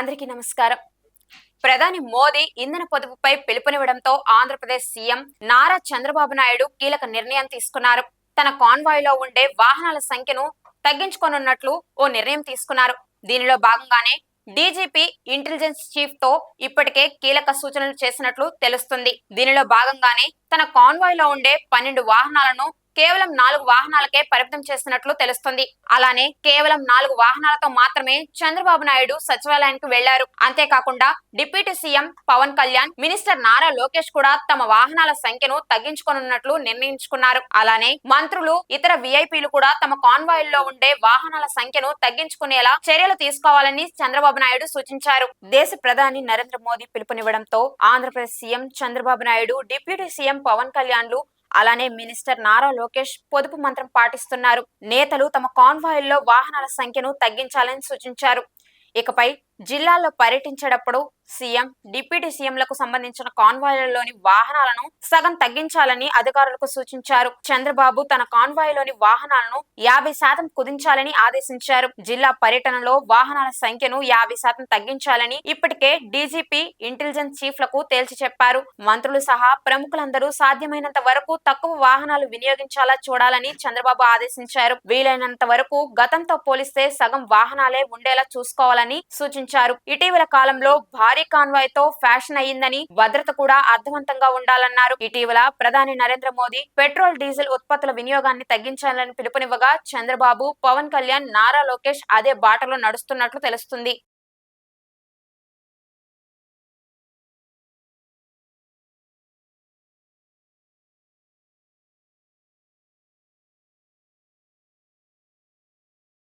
అందరికీ నమస్కారం. ప్రధాని మోదీ ఇంధన పొదుపుపై పిలుపునివ్వడంతో ఆంధ్రప్రదేశ్ సీఎం నారా చంద్రబాబు నాయుడు కీలక నిర్ణయం తీసుకున్నారు. తన కాన్వాయ్లో ఉండే వాహనాల సంఖ్యను తగ్గించుకోనున్నట్లు ఓ నిర్ణయం తీసుకున్నారు. దీనిలో భాగంగానే డీజీపీ ఇంటెలిజెన్స్ చీఫ్ తో ఇప్పటికే కీలక సూచనలు చేసినట్లు తెలుస్తుంది. దీనిలో భాగంగానే తన కాన్వాయ్లో ఉండే 12 వాహనాలను కేవలం 4 వాహనాలకే పరిమితం చేస్తున్నట్లు తెలుస్తుంది. అలానే కేవలం 4 వాహనాలతో మాత్రమే చంద్రబాబు నాయుడు సచివాలయానికి వెళ్లారు. అంతేకాకుండా deputy CM Pawan Kalyan, minister Nara Lokesh కూడా తమ వాహనాల సంఖ్యను తగ్గించుకోనున్నట్లు నిర్ణయించుకున్నారు. అలానే మంత్రులు, ఇతర విఐపీలు కూడా తమ కాన్వాయ్ల్లో ఉండే వాహనాల సంఖ్యను తగ్గించుకునేలా చర్యలు తీసుకోవాలని చంద్రబాబు నాయుడు సూచించారు. దేశ ప్రధాని Narendra Modi పిలుపునివ్వడంతో Andhra Pradesh CM Chandrababu Naidu, deputy CM Pawan కళ్యాణ్లు, అలానే మినిస్టర్ నారా లోకేష్ పొదుపు మంత్రం పాటిస్తున్నారు. నేతలు తమ కాన్వాయ్ల్లో వాహనాల సంఖ్యను తగ్గించాలని సూచించారు. ఇకపై జిల్లాల్లో పర్యటించేటప్పుడు సీఎం, డిప్యూటీ సీఎంలకు సంబంధించిన కాన్వాయ్లలోని వాహనాలను సగం తగ్గించాలని అధికారులకు సూచించారు. చంద్రబాబు తన కాన్వాయ్లోని వాహనాలను 50% కుదించాలని ఆదేశించారు. జిల్లా పర్యటనలో వాహనాల సంఖ్యను 50% తగ్గించాలని ఇప్పటికే డీజీపీ, ఇంటెలిజెన్స్ చీఫ్లకు తేల్చి చెప్పారు. మంత్రులు సహా ప్రముఖులందరూ సాధ్యమైనంత వరకు తక్కువ వాహనాలు వినియోగించాలా చూడాలని చంద్రబాబు ఆదేశించారు. వీలైనంత వరకు గతంతో పోలిస్తే సగం వాహనాలే ఉండేలా చూసుకోవాలని సూచించారు. ఇటీవల కాలంలో భారీ కాన్వాయ్ తో ఫ్యాషన్ అయ్యిందని, భద్రత కూడా అర్థవంతంగా ఉండాలన్నారు. ఇటీవల ప్రధాని నరేంద్ర మోదీ పెట్రోల్, డీజిల్ ఉత్పత్తుల వినియోగాన్ని తగ్గించాలని పిలుపునివ్వగా చంద్రబాబు, పవన్ కళ్యాణ్, నారా లోకేష్ అదే బాటలో నడుస్తున్నట్లు తెలుస్తుంది.